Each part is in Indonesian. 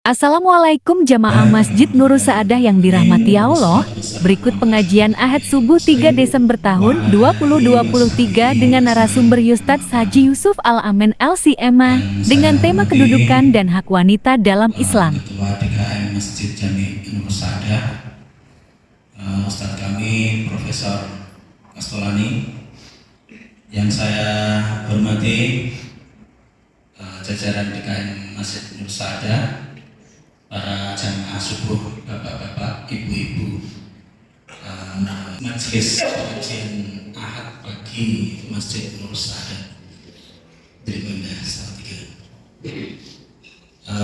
Assalamualaikum jamaah Masjid Nurus Saadah yang dirahmati Allah. Berikut pengajian Ahad Subuh 3 Desember tahun 2023 dengan narasumber Ustadz Haji Yusuf Al-Amin LCMA dengan tema kedudukan dan hak wanita dalam Islam. Ketua DKM Masjid Jami Nurus Saadah, Ustadz kami Profesor Kastolani, yang saya hormati jajaran DKM Masjid Nurus Saadah, para jamaah subuh, bapak-bapak, ibu-ibu, majelis pengajian Ahad pagi Masjid Nurus Saadah. Terima kasih.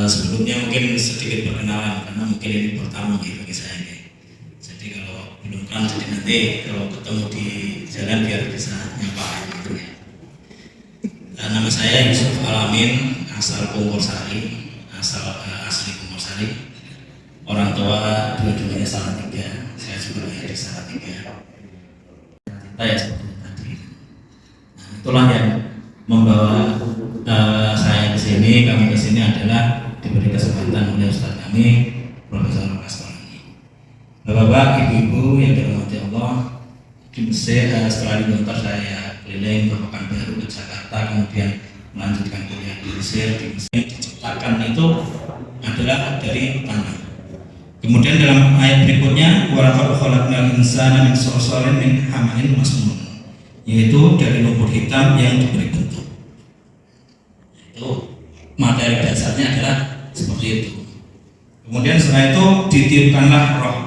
Sebelumnya mungkin sedikit perkenalan karena mungkin ini pertama bagi saya. Jadi kalau belum kenal, jadi nanti kalau ketemu di jalan biar bisa nyapa gitu ya. Nama saya Yusuf Al-Amin, asal Pungkursari, asli Pungkursari. Orang tua dua-duanya Salatiga, saya juga lahir di Salatiga. Cinta ya seperti tadi. Nah, itulah yang membawa saya ke sini. Kami ke sini adalah diberi kesempatan oleh Ustadz kami, Profesor Kastolani. Bapak-bapak, ibu-ibu yang dirahmati Allah, di Mesir setelah di Gontor saya keliling ke Pekanbaru ke Jakarta, kemudian melanjutkan kuliah di Mesir. Di Mesir diciptakan itu adalah dari tanah. Kemudian dalam ayat berikutnya, walaqad khalaqnal insana min shalsalin min hama'in masnun, yaitu dari lumpur hitam yang diberi bentuk. Itu materi dasarnya adalah seperti itu. Kemudian setelah itu ditiupkanlah roh.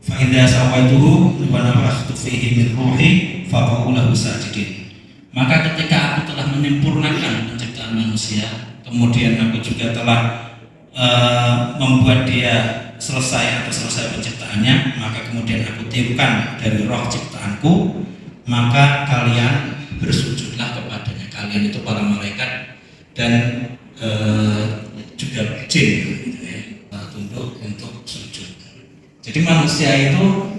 Fa idza sawaituhu wa nafakhtu fihi min ruhi faqa'u lahu sajidin. Maka ketika aku telah menyempurnakan penciptaan manusia, kemudian aku juga telah membuat dia selesai penciptaannya, maka kemudian aku tiupkan dari roh ciptaanku, maka kalian bersujudlah kepadanya. Kalian itu para malaikat dan juga jin, gitu ya, tunduk untuk sujud. Jadi manusia itu,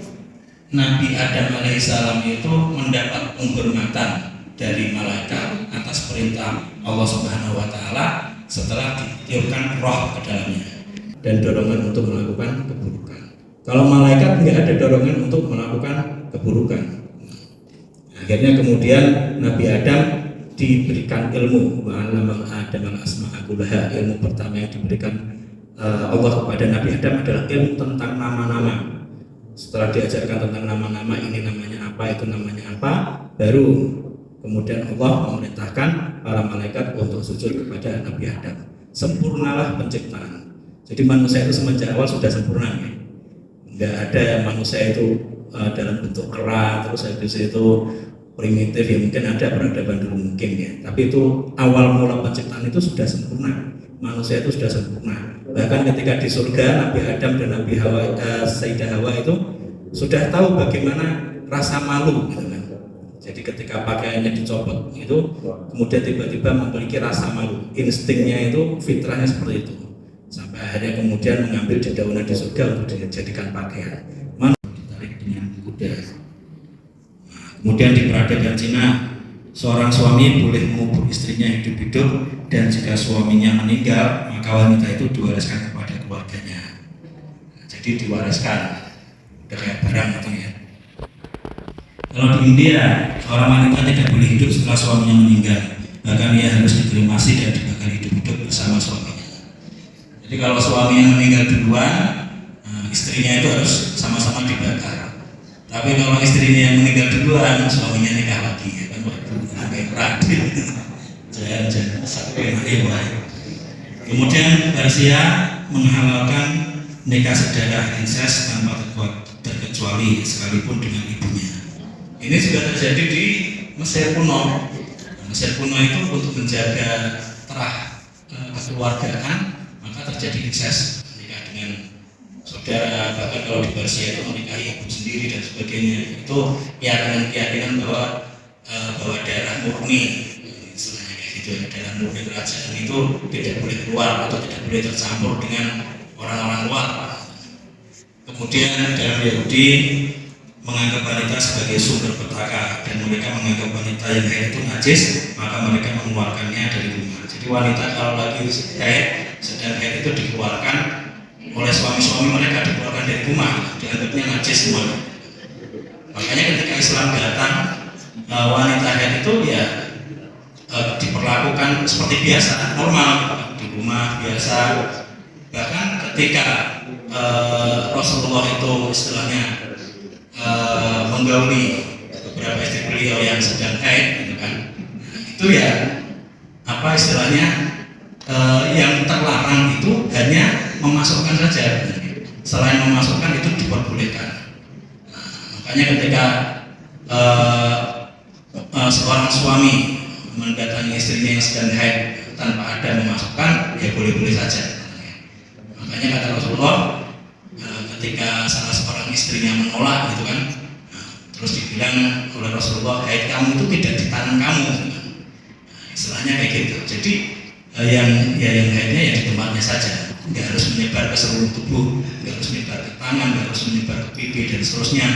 Nabi Adam alaihissalam itu mendapat penghormatan dari malaikat atas perintah Allah Subhanahu wa taala setelah ditiupkan roh ke dalamnya dan dorongan untuk melakukan keburukan. Kalau malaikat nggak ada dorongan untuk melakukan keburukan. Akhirnya kemudian Nabi Adam diberikan ilmu, wa'allama Adam al-asma'a kullaha. Ilmu pertama yang diberikan Allah kepada Nabi Adam adalah ilmu tentang nama-nama. Setelah diajarkan tentang nama-nama, ini namanya apa, itu namanya apa, baru kemudian Allah memerintahkan para malaikat untuk sujud kepada Nabi Adam. Sempurnalah penciptaan. Jadi manusia itu semenjak awal sudah sempurna ya. Nggak ada yang manusia itu dalam bentuk kera, terus habis itu primitif, ya mungkin ada peradaban dulu mungkin ya. Tapi itu awal mula penciptaan itu sudah sempurna. Manusia itu sudah sempurna. Bahkan ketika di surga Nabi Adam dan Nabi Hawa, Sayyidah Hawa itu sudah tahu bagaimana rasa malu gitu kan. Jadi ketika pakaiannya dicopot itu kemudian tiba-tiba memiliki rasa malu. Instingnya itu, fitrahnya seperti itu. Sampai akhirnya kemudian mengambil dedaunan di surga untuk dijadikan pakaian. Mana ditarik dengan kuda. Nah, kemudian di peradaban Cina, seorang suami boleh mengubur istrinya hidup-hidup, dan jika suaminya meninggal maka wanita itu diwariskan kepada keluarganya. Nah, jadi diwariskan, udah kayak barang gitu ya. Kalau di India, seorang wanita tidak boleh hidup setelah suaminya meninggal, bahkan ia harus dikremasi dan dibakar hidup-hidup bersama suaminya. Jadi kalau suaminya meninggal duluan, istrinya itu harus sama-sama dibakar. Tapi kalau istrinya yang meninggal duluan, suaminya nikah lagi, ya kan? Agak beradil. Jangan sampai mati. Kemudian Persia menghalalkan nikah saudara incest tanpa terkecuali sekalipun dengan ibunya. Ini juga terjadi di Mesir kuno. Mesir kuno itu untuk menjaga terah kekeluargaan, maka terjadi incest, menikah dengan saudara. Bahkan kalau di Persia itu menikahi ibu sendiri dan sebagainya. Itu keyakinan bahwa darah murni, istilahnya kayak gitu, darah murni kerajaan itu tidak boleh keluar atau tidak boleh tercampur dengan orang-orang luar. Kemudian dalam Yahudi menganggap wanita sebagai sumber petaka dan mereka menganggap wanita yang haid itu najis, maka mereka mengeluarkannya dari rumah. Jadi wanita kalau lagi haid, sedang haid itu dikeluarkan oleh suami-suami mereka, dikeluarkan dari rumah, dianggapnya najis semua. Makanya ketika Islam datang, wanita haid itu ya diperlakukan seperti biasa, normal di rumah biasa. Bahkan ketika Rasulullah itu istilahnya menggauli beberapa istri beliau yang sedang haid, gitu kan, itu ya apa istilahnya yang terlarang itu hanya memasukkan saja, selain memasukkan itu diperbolehkan. Makanya ketika seorang suami mendatangi istrinya yang sedang haid tanpa ada memasukkan, ya boleh-boleh saja. Makanya kata Rasulullah, ketika salah seorang istrinya menolak, gitu kan, terus dibilang oleh Rasulullah, haid kamu itu tidak di tangan kamu, istilahnya kayak gitu. Jadi yang haidnya ya di tempatnya saja, nggak harus menyebar ke seluruh tubuh, nggak harus menyebar ke tangan, nggak harus menyebar ke pipi dan seterusnya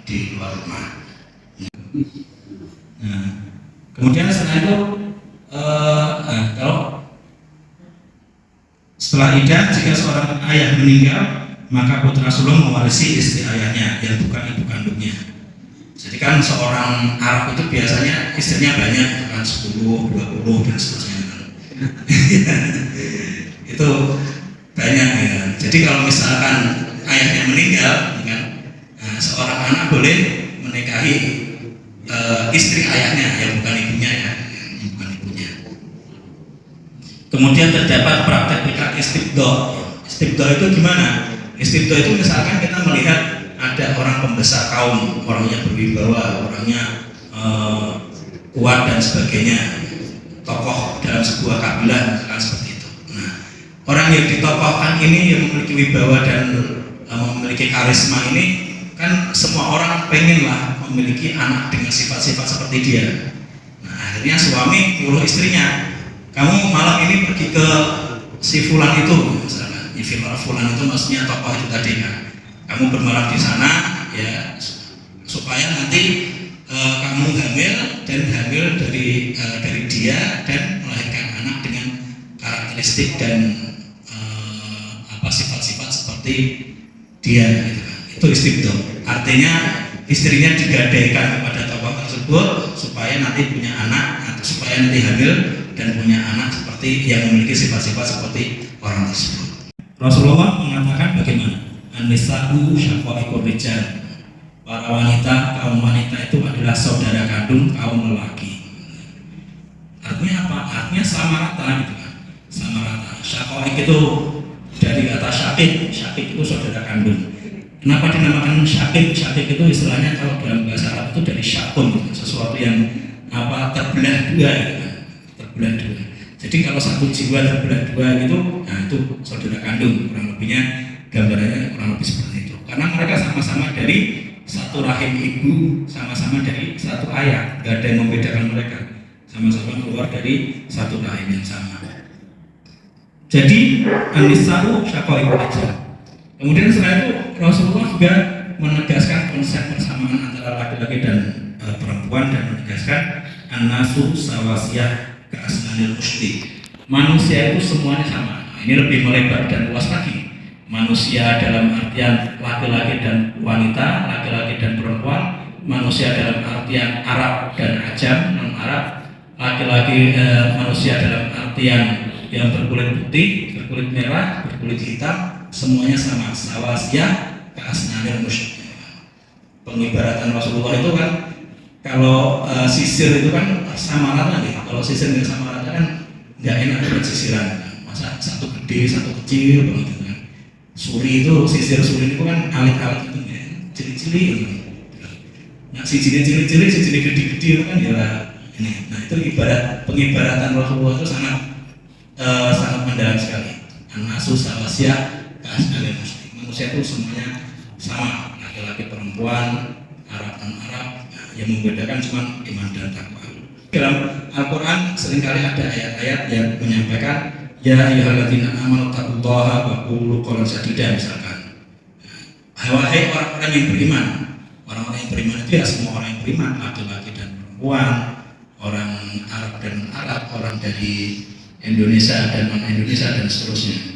di luar rumah. Nah, kemudian setelah itu kalau setelah iddah, jika seorang ayah meninggal, maka putra sulung mewarisi istri ayahnya yang bukan ibu kandungnya. Jadi kan seorang Arab itu biasanya istrinya banyak, kan 10, 20 dan seterusnya. Itu banyak ya. Jadi kalau misalkan ayahnya meninggal, kan, seorang anak boleh menikahi istri ayahnya yang bukan ibunya ya, yang bukan ibunya. Kemudian terdapat praktek nikah istibdo. Istibdo itu gimana? Istibdo itu misalkan kita melihat ada orang pembesar kaum, orangnya berwibawa, orangnya kuat dan sebagainya, tokoh dalam sebuah kabilah, misalkan seperti itu. Nah, orang yang ditokohkan ini yang memiliki wibawa dan memiliki karisma ini, kan semua orang pengen lah memiliki anak dengan sifat-sifat seperti dia. Nah, akhirnya suami nyuruh istrinya, kamu malam ini pergi ke si fulan itu, misalkan, fulan itu maksudnya tokoh itu tadi kan, kamu bermalam di sana ya, supaya nanti kamu hamil dari dia dan melahirkan anak dengan karakteristik dan sifat-sifat seperti dia, gitu kan. Itu istibdo, artinya istrinya digadaikan kepada tokoh tersebut supaya nanti punya anak atau supaya nanti hamil dan punya anak seperti yang memiliki sifat-sifat seperti orang tersebut. Rasulullah mengatakan bagaimana? An-nisa'u syaqaiqur rijal. Para wanita, kaum wanita itu adalah saudara kandung kaum lelaki. Artinya apa? Artinya sama rata, gitu kan? Sama rata. Syaqaiq itu dari kata syaqaiq. Syaqaiq itu saudara kandung. Kenapa dinamakan syaqaiq? Syaqaiq itu istilahnya kalau dalam bahasa Arab itu dari syaqun, sesuatu yang terbelah dua, gitu kan? Terbelah dua. Jadi kalau satu jiwa terbelah dua gitu, nah itu saudara kandung, kurang lebihnya gambarannya kurang lebih seperti itu. Karena mereka sama-sama dari satu rahim ibu, sama-sama dari satu ayah, gak ada yang membedakan mereka, sama-sama keluar dari satu rahim yang sama. Jadi an-nisa'u syaqaiqur rijal. Kemudian setelah itu Rasulullah juga menegaskan konsep persamaan antara laki-laki dan perempuan dan menegaskan an-nasu sawasiyah ka'asnanil mushti. Manusia itu semuanya sama. Nah, ini lebih melebar dan luas lagi. Manusia dalam artian laki-laki dan wanita, laki-laki dan perempuan, manusia dalam artian Arab dan Ajam, non-Arab, laki-laki manusia dalam artian yang berkulit putih, berkulit merah, berkulit hitam, semuanya sama. Sawasiyah ka'asnanil mushti. Pengibaratan Rasulullah itu kan, kalau sisir itu kan sama rata nih. Kalau sisir nggak sama rata kan nggak enak buat sisiran. Masa satu gede, satu kecil begitu kan. Suri itu, sisir suri itu kan alit-alit itu ya, cili-cili gitu. Nah, si cili-cili, si cili gede-gede itu kan ya ini. Nah, itu ibarat pengibaratan Rasulullah itu sangat mendalam sekali. An-nasu sawasiyah ka'asnanil mushti. Manusia itu semuanya sama, laki-laki perempuan, Arab dan Arab. Yang membedakan cuma iman dan takwa. Dalam Al-Quran seringkali ada ayat-ayat yang menyampaikan ya ayyuhalladzina amanu taqullaha wa qulu qawlan sadida, misalkan. Wahai orang-orang yang beriman, Orang-orang yang beriman itu ya semua orang yang beriman, laki-laki dan perempuan, orang Arab dan Arab, orang dari Indonesia dan non-Indonesia dan seterusnya.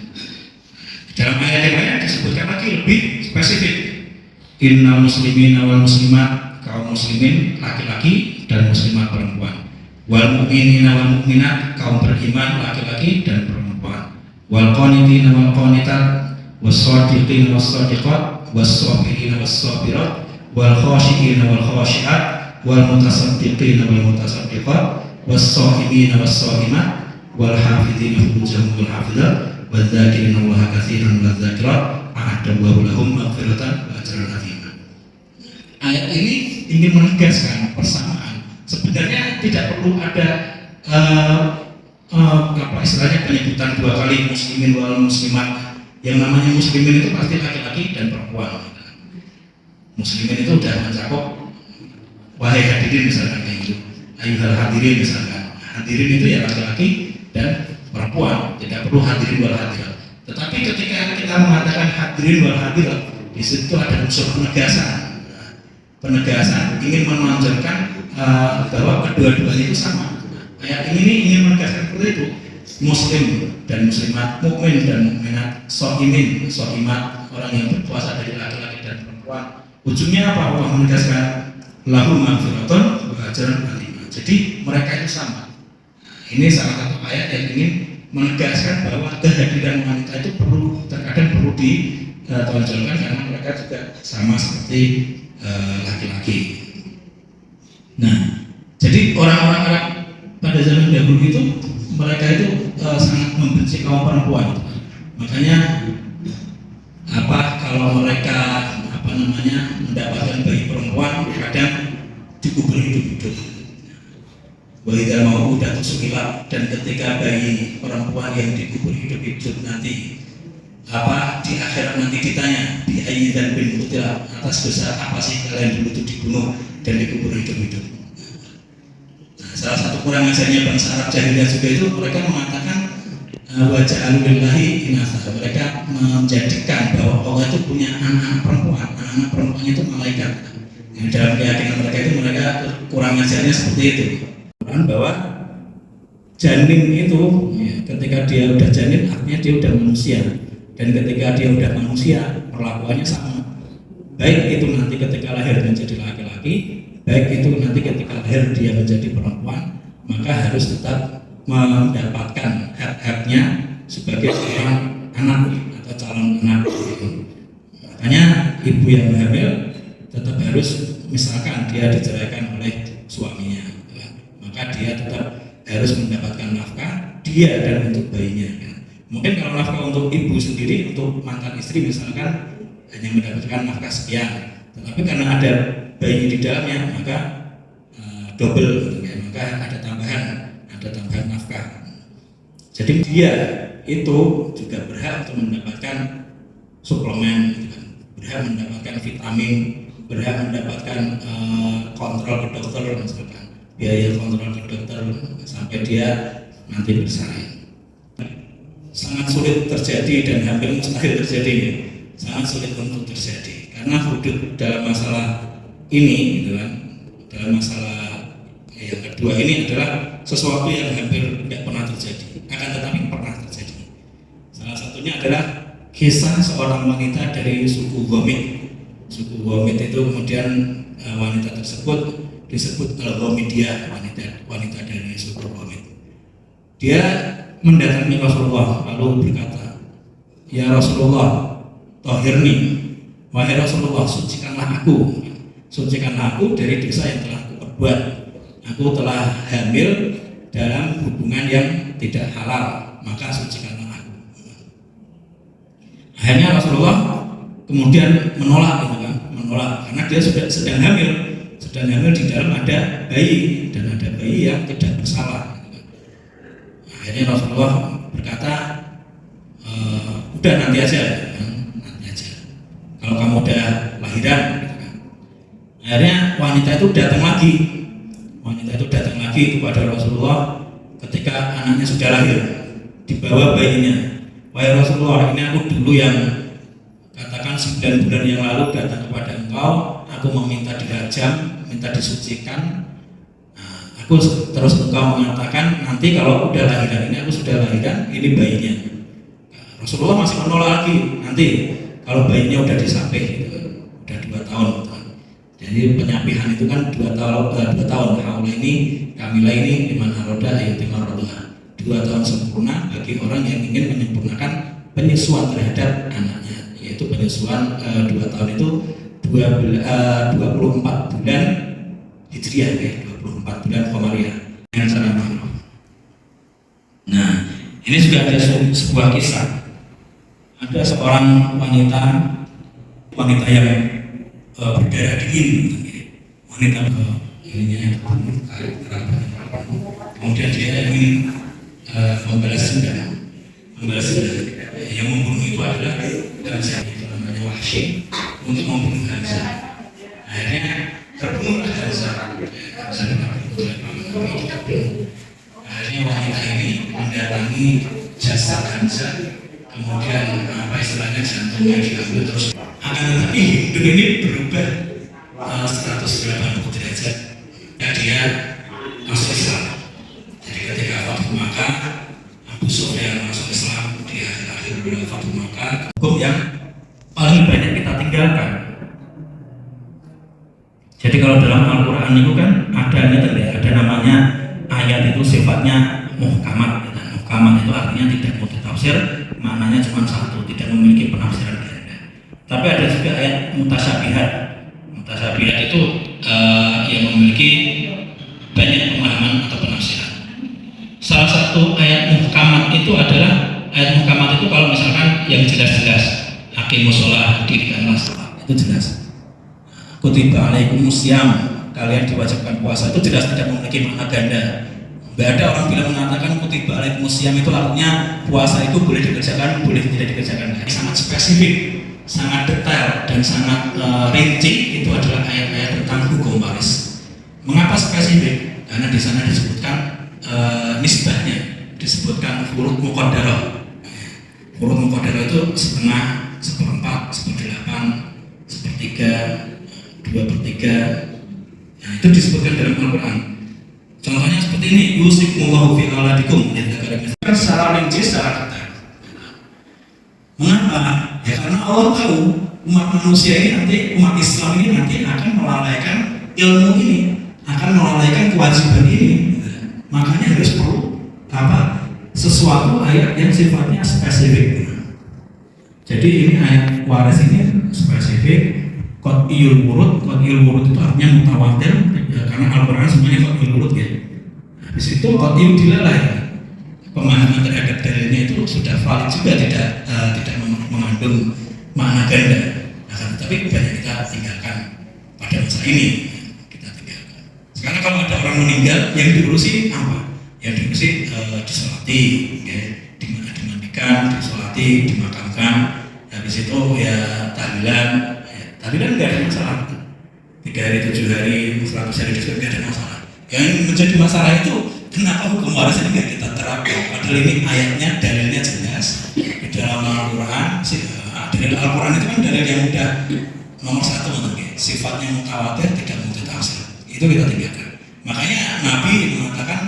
Dalam ayat yang lain disebutkan lagi lebih spesifik. Innal muslimin wal muslimat, kaum muslimin laki-laki dan muslimat perempuan. Wal mu'minin wal mu'minat, kaum beriman laki-laki dan perempuan. Wal qanitin wal qanitat, was shadiqin was shadiqat, was sabirin was sabirat, wal khashiin wal khashiat, wal mutasaddiqin wal mutasaddiqat, was shaimin was shaimat, wal hafidhin furujahum wal hafizat, wal dzakirin Allah katsiran wal dzakirat, a'adallahu lahum maghfiratan wa ajran 'azima. Ayat ini ingin menegaskan persamaan. Sebenarnya tidak perlu ada istilahnya penyebutan dua kali muslimin wal muslimat. Yang namanya muslimin itu pasti laki-laki dan perempuan. Muslimin itu sudah mencakup wahai hadirin misalkan kayak gitu, ayyuhal hadirin misalkan. Hadirin itu ya laki-laki dan perempuan, tidak perlu hadirin wal hadirat. Tetapi ketika kita mengatakan hadirin wal hadirat, di situ ada unsur penegasan ingin menonjolkan bahwa kedua-duanya itu sama. Ayat ini ingin menegaskan seperti itu. Muslim dan muslimat, mukmin dan mukminat, shaimin, shaimat, orang yang berpuasa dari laki-laki dan perempuan. Ujungnya apa? Allah menegaskan lahum maghfiratun wa ajrun 'azim. Jadi mereka itu sama. Ini salah satu ayat yang ingin menegaskan bahwa kehadiran wanita itu terkadang perlu ditonjolkan karena mereka juga sama seperti laki-laki. Nah, jadi orang-orang Arab pada zaman dahulu itu mereka itu sangat membenci kaum perempuan. Makanya kalau mereka mendapatkan bayi perempuan kadang dikubur hidup-hidup. Wahida mau udah tusukilap, dan ketika bayi perempuan yang dikubur hidup-hidup nanti di akhirat nanti ditanya bi ayyi dzambin qutila, atas dosa apa sih kalian dulu itu dibunuh dan dikubur hidup-hidup. Nah, salah satu kurang ajarnya bangsa Arab jahiliyah juga itu mereka mengatakan wajah alulillahi inasa. Mereka menjadikan bahwa Allah itu punya anak-anak perempuan. Anak-anak perempuan itu malaikat. Yang dalam keyakinan mereka itu mereka kurang ajarnya seperti itu. Bahwa janin itu ketika dia udah janin artinya dia udah manusia, dan ketika dia udah manusia perlakuannya sama, baik itu nanti ketika lahir menjadi laki-laki, baik itu nanti ketika lahir dia menjadi perempuan, maka harus tetap mendapatkan hak-haknya sebagai seorang anak atau calon anak. Makanya ibu yang hamil tetap harus, misalkan dia diceraikan oleh suaminya, maka dia tetap harus mendapatkan nafkah dia dan untuk bayinya. Mungkin kalau nafkah untuk ibu sendiri, untuk mantan istri misalkan hanya mendapatkan nafkah sekian, tetapi karena ada bayi di dalamnya maka double, maka ada tambahan nafkah. Jadi dia itu juga berhak untuk mendapatkan suplemen, berhak mendapatkan vitamin, berhak mendapatkan kontrol ke dokter misalkan, biaya kontrol ke dokter sampai dia nanti bersalin. Sangat sulit terjadi dan hampir mustahil terjadi, sangat sulit untuk terjadi karena hudud dalam masalah ini, dalam masalah yang kedua ini adalah sesuatu yang hampir tidak pernah terjadi, akan tetapi pernah terjadi. Salah satunya adalah kisah seorang wanita dari suku Ghamid. Suku Ghamid itu kemudian wanita tersebut disebut Al-Ghamidiyah, wanita dari suku Ghamid. Dia mendatangi Rasulullah lalu berkata, "Ya Rasulullah, tahirni, wahai Rasulullah, sucikanlah aku dari dosa yang telah aku perbuat. Aku telah hamil dalam hubungan yang tidak halal, maka sucikanlah aku." Akhirnya Rasulullah kemudian menolak karena dia sudah sedang hamil di dalam ada bayi, dan ada bayi yang tidak bersalah. Akhirnya Rasulullah berkata, udah nanti aja, kalau kamu udah lahiran. Akhirnya wanita itu datang lagi kepada Rasulullah ketika anaknya sudah lahir, dibawa bayinya. "Wahai Rasulullah, ini aku dulu yang katakan 9 bulan yang lalu datang kepada engkau, aku meminta dirajam, minta disucikan. Aku terus engkau mengatakan nanti kalau udah lahiran ini, aku sudah lahiran, ini bayinya. Rasulullah masih menolak lagi, nanti kalau bayinya udah disapih gitu, udah 2 tahun gitu. Jadi penyapihan itu kan 2 tahun, 2 tahun. Haula ini, kamilah ini liman aroda ayatimar roda. 2 tahun sempurna bagi orang yang ingin menyempurnakan penyesuaian terhadap anaknya, yaitu penyesuaian 2 tahun itu 24 bulan Hijriah ya, 24 bulan Komariah dengan cara makhluk. Nah, ini juga ada sebuah kisah. Ada seorang wanita yang berdarah dingin, wanita ininya kemudian dia ingin membalas dendam. Yang membunuh itu adalah Hamzah, itu namanya Wahsy, untuk membunuh Hamzah. Akhirnya terbunuhlah Hamzah. Akhirnya wanita ini mendatangi jasad Hamzah, kemudian istilahnya jantungnya diambil terus. Akan tetapi hidup ini berubah 180 derajat. Dia masuk Islam. Jadi ketika Fathu Makkah, Abu Sufyan masuk Islam di akhir-akhir bulan Fathu Makkah. Hukum yang paling banyak kita tinggalkan. Jadi kalau dalam Al-Quran itu kan ada namanya ayat itu sifatnya muhkamat. Muhkamat itu artinya tidak multitafsir, maknanya cuma satu, tidak memiliki penafsiran ganda. Tapi ada juga ayat mutasyabihat. Mutasyabihat itu yang memiliki banyak pemahaman atau penafsiran. Salah satu ayat muhkamat itu adalah ayat muhkamat itu kalau misalkan yang jelas-jelas hakimus sholah, dirikanlah sholat, itu jelas. Kutiba alaikumusiyam, kalian diwajibkan puasa, itu jelas tidak memiliki makna ganda. Tidak ada orang bila mengatakan kutiba alaikumusiyam itu artinya puasa itu boleh dikerjakan, boleh tidak dikerjakan. Ini sangat spesifik, sangat detail dan sangat rinci. Itu adalah ayat-ayat tentang hukum waris. Mengapa spesifik? Karena di sana disebutkan nisbahnya, disebutkan huruf muqaddarah. Huruf muqaddarah itu setengah, seperempat, seperdelapan, sepertiga, 2/3. Nah, itu disebutkan dalam Al-Quran. Contohnya seperti ini, yusikumullahu fi auladikum, kan secara rinci, secara detail. Mengapa? Ya karena Allah tahu umat manusia ini nanti, umat Islam ini nanti akan melalaikan ilmu ini, akan melalaikan kewajiban ini. Makanya harus perlu sesuatu ayat yang sifatnya spesifik. Jadi ini ayat waris ini spesifik. Qat'iyul wurud itu artinya mutawatir ya, karena Al-Quran semuanya qat'iyul wurud ya. Habis itu qat'iyul dilalah ya. Pemahaman terhadap dalilnya itu sudah valid juga, tidak mengandung makna ganda. Nah, tapi banyak kita tinggalkan pada masa ini, kita tinggalkan. Sekarang kalau ada orang meninggal, yang diurusi apa? Yang diurusi disolati, ya, dimandikan, disolati, dimakamkan. Habis itu ya tahlilan. Tahlilan nggak ada masalah. 3 hari, 7 hari, 100 hari itu nggak ada masalah. Yang menjadi masalah itu kenapa hukum waris ini nggak kita terapkan? Padahal ini ayatnya, dalilnya jelas di dalam Al-Quran. Dalil Al-Quran itu kan dalil yang udah nomor 1 sifatnya mutawatir, tidak multitafsir. Itu kita tinggalkan. Makanya Nabi mengatakan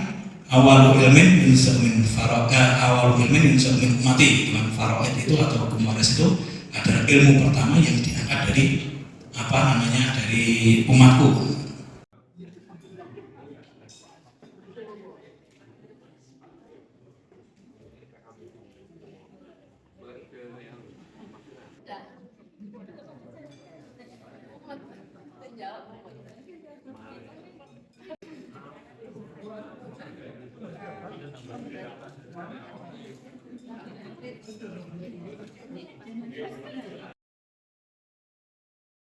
awal ilmin yunsab min faraga, awal ilmin yunsab min ummati. Faraid itu atau hukum waris itu adalah ilmu pertama yang diangkat dari dari umatku.